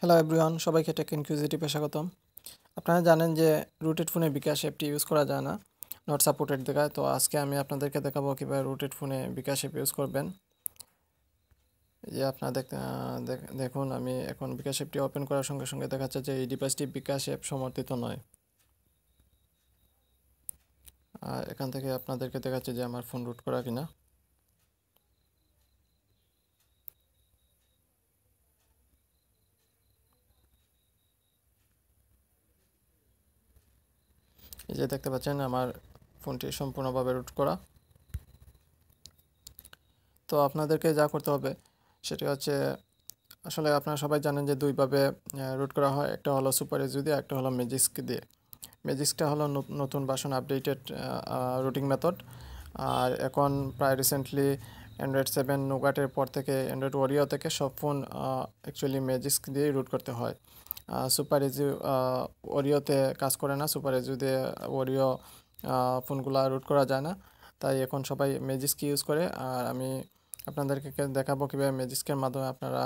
Hello everyone, সবাইকে take ইনকিউজিটিভে স্বাগতম। আপনারা জানেন যে রুটেড ফোনে বিকাশ অ্যাপটি ইউজ করা যায় না, নট সাপোর্টেড দেখায়। তো আজকে আমি আপনাদেরকে দেখাবো কীভাবে রুটেড ফোনে বিকাশ অ্যাপ ইউজ করবেন। এই যে আপনারা দেখুন, আমি এখন বিকাশ অ্যাপটি ওপেন করার সঙ্গে সঙ্গে দেখাচ্ছে যে এই ডিভাইসটি বিকাশ অ্যাপ সমর্থিত নয়। আর এখান থেকে আপনাদেরকে দেখাচ্ছে যে আমার ফোন রুট করা কিনা। এই যে দেখতে পাচ্ছেন আমার ফোনটি সম্পূর্ণভাবে রুট করা। তো আপনাদেরকে যা করতে হবে সেটি হচ্ছে, আসলে আপনারা সবাই জানেন যে দুইভাবে রুট করা হয়, একটা হলো সুপার এজু দিয়ে, একটা হলো ম্যাজিস্ক দিয়ে। ম্যাজিস্কটা হলো নতুন ভার্সন আপডেটেড রুটিং মেথড। আর এখন প্রায় রিসেন্টলি অ্যান্ড্রয়েড 7 নোগাটের পর থেকে অ্যান্ড্রয়েড ওরিও থেকে সব ফোন অ্যাকচুয়ালি ম্যাজিস্ক দিয়েই রুট করতে হয়। সুপার এজু ওরিওতে কাজ করে না, সুপার এজু দিয়ে ওরিও ফোনগুলো রুট করা যায় না, তাই এখন সবাই ম্যাজিস্ক ইউজ করে। আর আমি আপনাদেরকে দেখাবো কীভাবে ম্যাজিস্কের মাধ্যমে আপনারা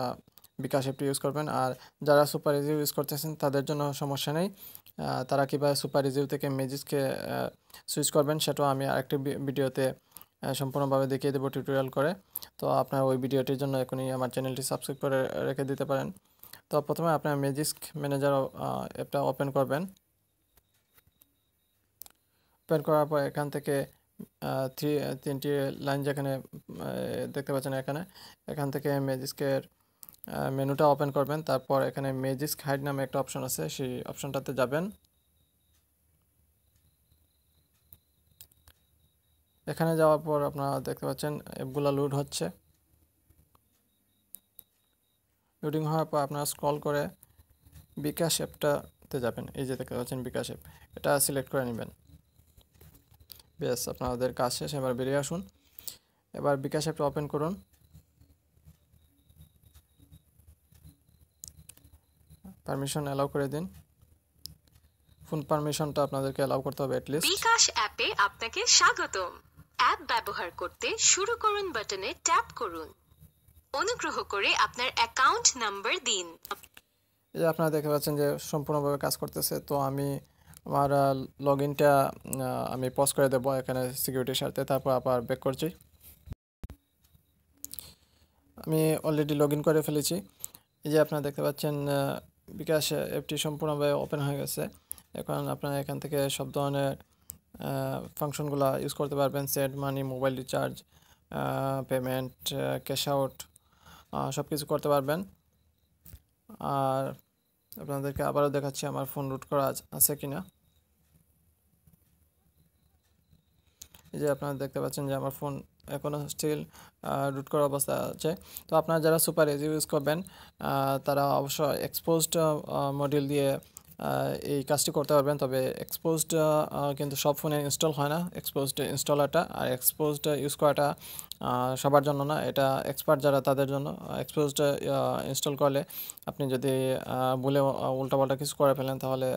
বিকাশ অ্যাপটি ইউজ করবেন। আর যারা সুপার ইজি ইউজ করতেছেন তাদের জন্য সমস্যা নেই, তারা কীভাবে সুপার ইজিউ থেকে ম্যাজিস্কে সুইচ করবেন সেটাও আমি আরেকটি ভিডিওতে সম্পূর্ণভাবে দেখিয়ে দেবো টিউটোরিয়াল করে। তো আপনার ওই ভিডিওটির জন্য এখনই আমার চ্যানেলটি সাবস্ক্রাইব করে রেখে দিতে পারেন। তো প্রথমে আপনার ম্যাজিস্ক ম্যানেজার অ্যাপটা ওপেন করবেন। ওপেন করার পর এখান থেকে তিনটি লাইন যেখানে দেখতে পাচ্ছেন এখান থেকে ম্যাজিস্কের মেনুটা ওপেন করবেন। তারপর এখানে ম্যাজিস্ক হাইড নামে একটা অপশন আছে, সেই অপশনটাতে যাবেন। এখানে যাওয়ার পর আপনারা দেখতে পাচ্ছেন অ্যাপগুলো লোড হচ্ছে। লোডিং হওয়ার পর আপনারা স্ক্রল করে বিকাশ অ্যাপটাতে যাবেন। এই যে দেখতে পাচ্ছেন বিকাশ অ্যাপ, এটা সিলেক্ট করে নেবেন। বেশ, আপনাদের কাজ শেষ, এবার বেরিয়ে আসুন। এবার বিকাশ অ্যাপটা ওপেন করুন। পারমিশন অ্যালাউ করে দিন। ফোন পারমিশনটা আপনাদেরকে অ্যালাউ করতে হবে অ্যাটলিস্ট। বিকাশ অ্যাপে আপনাকে স্বাগতম। অ্যাপ ব্যবহার করতে শুরু করুন বাটনে ট্যাপ করুন। অনুগ্রহ করে আপনার অ্যাকাউন্ট নাম্বার দিন। এই যে আপনারা দেখতে পাচ্ছেন যে সম্পূর্ণভাবে কাজ করতেছে। তো আমি আমার লগ ইনটা আমি পজ করে দেবো এখানে সিকিউরিটির স্বার্থে, তারপর আবার ব্যাক করছি। আমি অলরেডি লগ ইন করে ফেলেছি। এই যে আপনারা দেখতে পাচ্ছেন বিকাশ অ্যাপটি সম্পূর্ণভাবে ওপেন হয়ে গেছে। এখন আপনারা এখান থেকে সব ধরনের ফাংশনগুলো ইউজ করতে পারবেন। Send money, mobile recharge, payment, cash out, সব কিছু করতে পারবেন। আর আপনাদেরকে আবারও দেখাচ্ছি আমার ফোন রুট করা আছে কিনা। এই যে আপনারা দেখতে পাচ্ছেন যে আমার ফোন এখনও স্টিল রুট করা অবস্থা আছে। তো আপনারা যারা সুপার এজি ইউজ করবেন তারা অবশ্য এক্সপোজড মডিউল দিয়ে এই কাজটি করতে পারবেন। তবে এক্সপোজড কিন্তু সব ফোনে ইনস্টল হয় না, এক্সপোজড ইনস্টলারটা। আর এক্সপোজড ইউজ করাটা সবার জন্য না, এটা এক্সপার্ট যারা তাদের জন্য। এক্সপোজড ইনস্টল করলে আপনি যদি ভুলে উল্টাপাল্টা কিছু করে ফেলেন তাহলে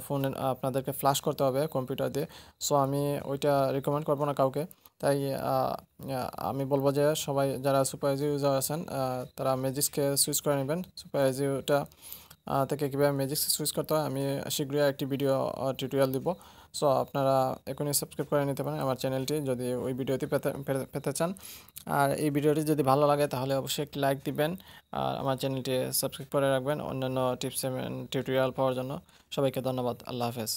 ফোনে আপনাদেরকে ফ্লাশ করতে হবে কম্পিউটার দিয়ে। সো আমি ওইটা রিকমেন্ড করবো না কাউকে। তাই আমি বলবো যে সবাই যারা সুপার ইজি ইউজার আছেন তারা ম্যাজিক্সকে সুইচ করে নেবেন। সুপার ইজিটা থেকে কীভাবে ম্যাজিক্স সুইচ করতে হয় আমি শীঘ্রই একটি ভিডিও টিউটোরিয়াল দিব। সো আপনারা এখনই সাবস্ক্রাইব করে নিতে পারেন আমার চ্যানেলটি যদি ওই ভিডিওটি পেতে চান। আর এই ভিডিওটি যদি ভালো লাগে তাহলে অবশ্যই একটি লাইক দিবেন আর আমার চ্যানেলটি সাবস্ক্রাইব করে রাখবেন অন্যান্য টিপস এবং টিউটোরিয়াল পাওয়ার জন্য। সবাইকে ধন্যবাদ। আল্লাহ হাফেজ।